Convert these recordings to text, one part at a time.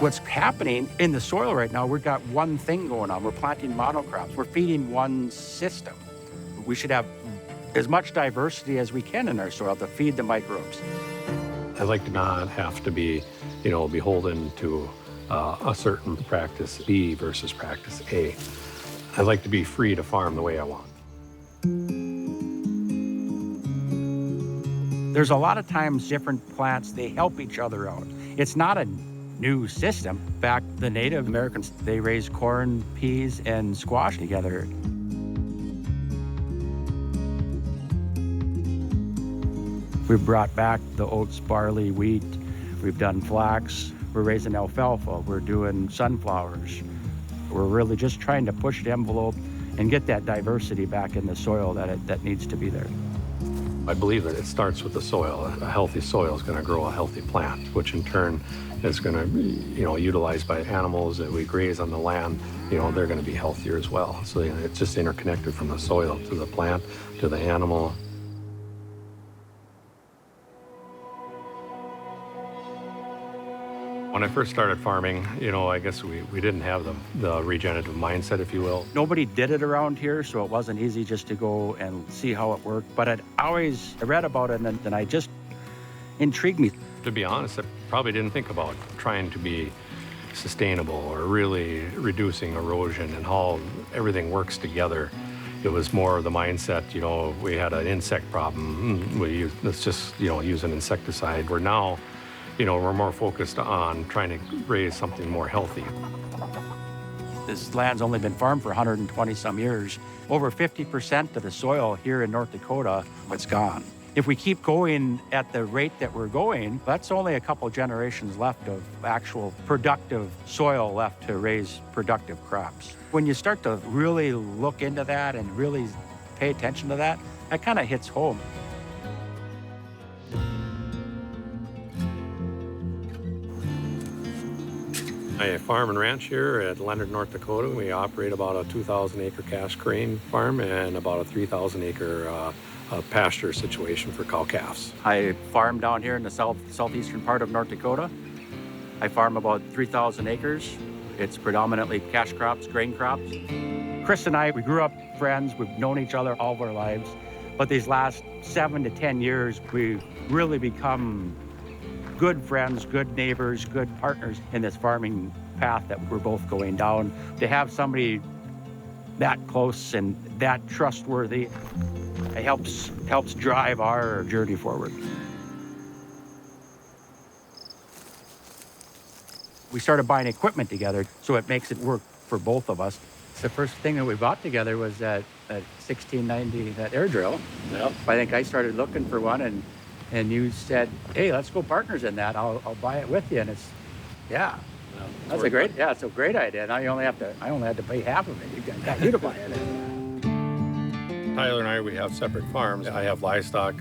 What's happening in the soil right now, we've got one thing going on. We're planting monocrops. We're feeding one system. We should have as much diversity as we can in our soil to feed the microbes. I'd like to not have to be, beholden to a certain practice B versus practice A. I'd like to be free to farm the way I want. There's a lot of times different plants, they help each other out. It's not a new system. In fact, the Native Americans, they raise corn, peas, and squash together. We've brought back the oats, barley, wheat. We've done flax. We're raising alfalfa. We're doing sunflowers. We're really just trying to push the envelope and get that diversity back in the soil that needs to be there. I believe that it starts with the soil. A healthy soil is going to grow a healthy plant, which in turn is going to be, utilized by animals that we graze on the land. They're going to be healthier as well. So it's just interconnected from the soil to the plant to the animal. When I first started farming, I guess we didn't have the regenerative mindset, if you will. Nobody did it around here, so it wasn't easy just to go and see how it worked. But I read about it, and I just intrigued me. To be honest, I probably didn't think about trying to be sustainable or really reducing erosion and how everything works together. It was more of the mindset, we had an insect problem. Let's just, use an insecticide. We're now, we're more focused on trying to raise something more healthy. This land's only been farmed for 120 some years. Over 50% of the soil here in North Dakota, it's gone. If we keep going at the rate that we're going, that's only a couple generations left of actual productive soil left to raise productive crops. When you start to really look into that and really pay attention to that, that kind of hits home. I farm and ranch here at Leonard, North Dakota. We operate about a 2,000-acre cash crane farm and about a 3,000-acre pasture situation for cow-calves. I farm down here in the southeastern part of North Dakota. I farm about 3,000 acres. It's predominantly cash crops, grain crops. Chris and I, we grew up friends. We've known each other all of our lives. But these last 7 to 10 years, we've really become good friends, good neighbors, good partners in this farming path that we're both going down. To have somebody that close and that trustworthy, it helps drive our journey forward. We started buying equipment together, so it makes it work for both of us. The first thing that we bought together was that 1690, that air drill. Yep. I think I started looking for one, and you said, hey, let's go partners in that. I'll buy it with you. And it's a great idea. Now I only had to pay half of it. You got you to buy it. Tyler and I, we have separate farms. I have livestock,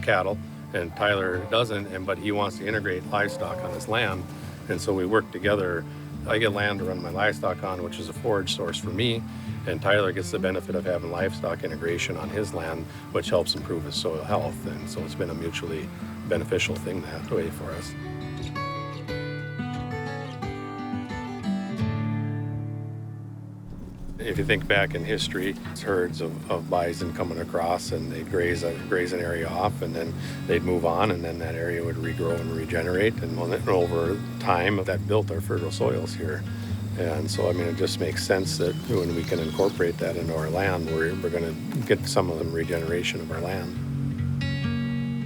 cattle, and Tyler doesn't, but he wants to integrate livestock on his land. And so we work together. I get land to run my livestock on, which is a forage source for me, and Tyler gets the benefit of having livestock integration on his land, which helps improve his soil health. And so it's been a mutually beneficial thing that way for us. If you think back in history, it's herds of bison coming across, and they'd graze an area off, and then they'd move on, and then that area would regrow and regenerate. And over time, that built our fertile soils here. And so, it just makes sense that when we can incorporate that into our land, we're going to get some of the regeneration of our land.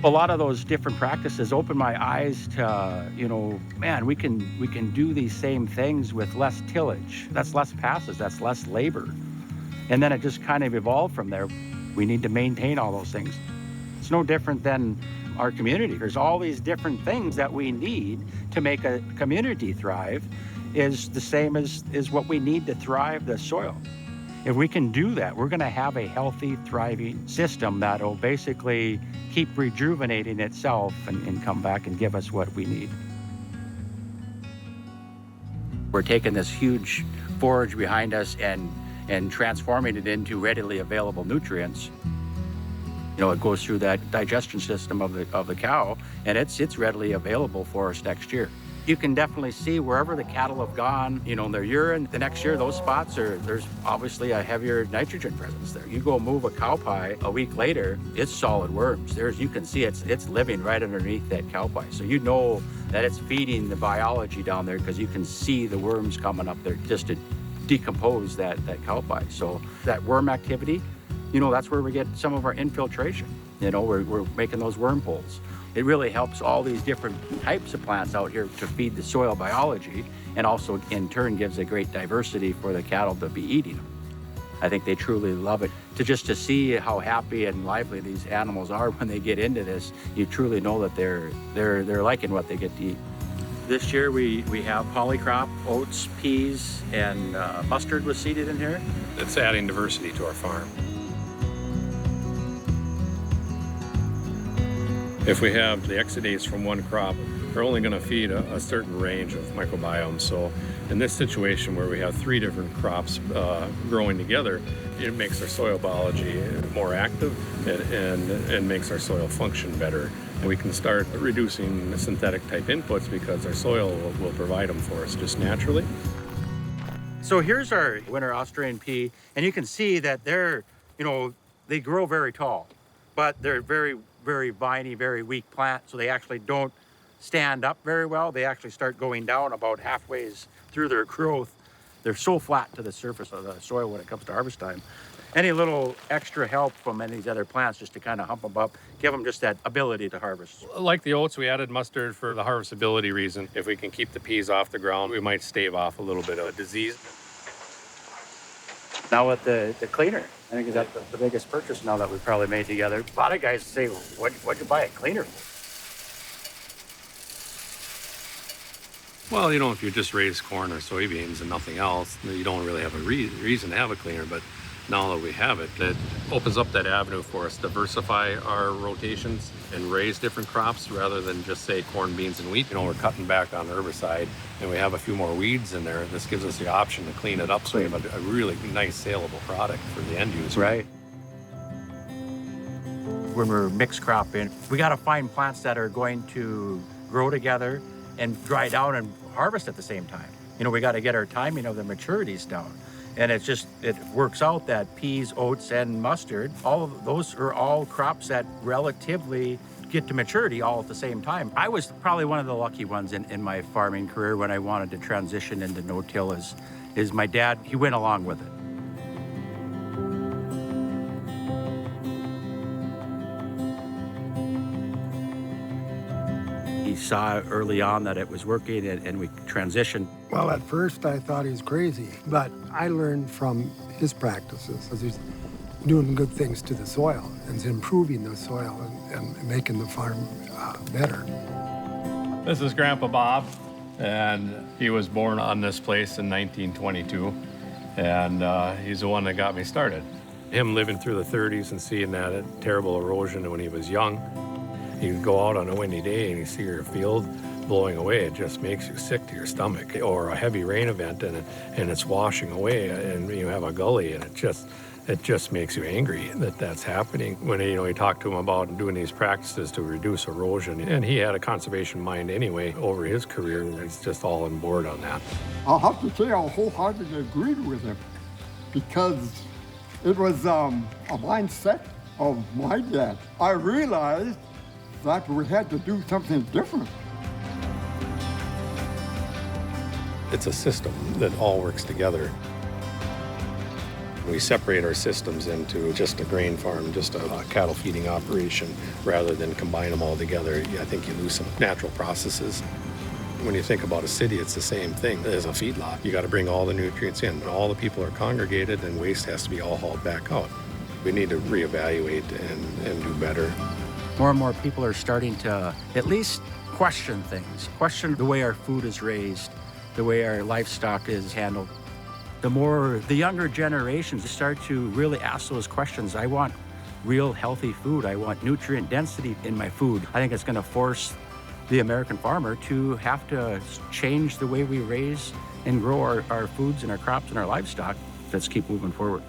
A lot of those different practices open my eyes to, we can do these same things with less tillage. That's less passes, that's less labor. And then it just kind of evolved from there. We need to maintain all those things. It's no different than our community. There's all these different things that we need to make a community thrive is the same as what we need to thrive the soil. If we can do that, we're going to have a healthy, thriving system that'll basically keep rejuvenating itself and come back and give us what we need. We're taking this huge forage behind us and transforming it into readily available nutrients. It goes through that digestion system of the cow, and it's readily available for us next year. You can definitely see wherever the cattle have gone, you know, their urine, the next year, those spots there's obviously a heavier nitrogen presence there. You go move a cow pie a week later, it's solid worms. You can see it's living right underneath that cow pie. So you know that it's feeding the biology down there because you can see the worms coming up there just to decompose that cow pie. So that worm activity, you know, that's where we get some of our infiltration. You know, we're making those wormholes. It really helps all these different types of plants out here to feed the soil biology, and also in turn gives a great diversity for the cattle to be eating them. I think they truly love it. To see how happy and lively these animals are when they get into this, you truly know that they're liking what they get to eat. This year we have polycrop, oats, peas, and mustard was seeded in here. It's adding diversity to our farm. If we have the exudates from one crop, they're only going to feed a certain range of microbiomes. So in this situation where we have 3 different crops growing together, it makes our soil biology more active and makes our soil function better. And we can start reducing synthetic type inputs because our soil will provide them for us just naturally. So here's our winter Australian pea, and you can see that they grow very tall, but they're very, very viney, very weak plant, so they actually don't stand up very well. They actually start going down about halfway through their growth. They're so flat to the surface of the soil when it comes to harvest time. Any little extra help from any of these other plants just to kind of hump them up, give them just that ability to harvest. Like the oats, we added mustard for the harvestability reason. If we can keep the peas off the ground, we might stave off a little bit of disease. Now with the cleaner, I think that's the biggest purchase now that we've probably made together. A lot of guys say, what'd you buy a cleaner for? Well, if you just raise corn or soybeans and nothing else, you don't really have a reason to have a cleaner. But now that we have it, that opens up that avenue for us to diversify our rotations and raise different crops rather than just say corn, beans, and wheat. We're cutting back on herbicide and we have a few more weeds in there. This gives us the option to clean it up so we have a really nice saleable product for the end user. Right. When we're mixed cropping, we got to find plants that are going to grow together and dry down and harvest at the same time. We got to get our timing of the maturities down. And it works out that peas, oats, and mustard, all of those are all crops that relatively get to maturity all at the same time. I was probably one of the lucky ones in my farming career when I wanted to transition into no-till is my dad, he went along with it. He saw early on that it was working and we transitioned. Well, at first I thought he was crazy, but I learned from his practices because he's doing good things to the soil and he's improving the soil and making the farm better. This is Grandpa Bob, and he was born on this place in 1922, and he's the one that got me started. Him living through the 30s and seeing that terrible erosion when he was young. You'd go out on a windy day and you see your field blowing away. It just makes you sick to your stomach. Or a heavy rain event and it's washing away and you have a gully and it just makes you angry that's happening. When he talked to him about doing these practices to reduce erosion, and he had a conservation mind anyway over his career. He's just all on board on that. I'll have to say I wholeheartedly agreed with him because it was a mindset of my dad. I realized that we had to do something different. It's a system that all works together. We separate our systems into just a grain farm, just a cattle feeding operation, rather than combine them all together. I think you lose some natural processes. When you think about a city, it's the same thing as a feedlot. You got to bring all the nutrients in. All the people are congregated and waste has to be all hauled back out. We need to reevaluate and do better. More and more people are starting to at least question things, question the way our food is raised, the way our livestock is handled. The more the younger generations start to really ask those questions, I want real healthy food. I want nutrient density in my food. I think it's going to force the American farmer to have to change the way we raise and grow our foods and our crops and our livestock. Let's keep moving forward.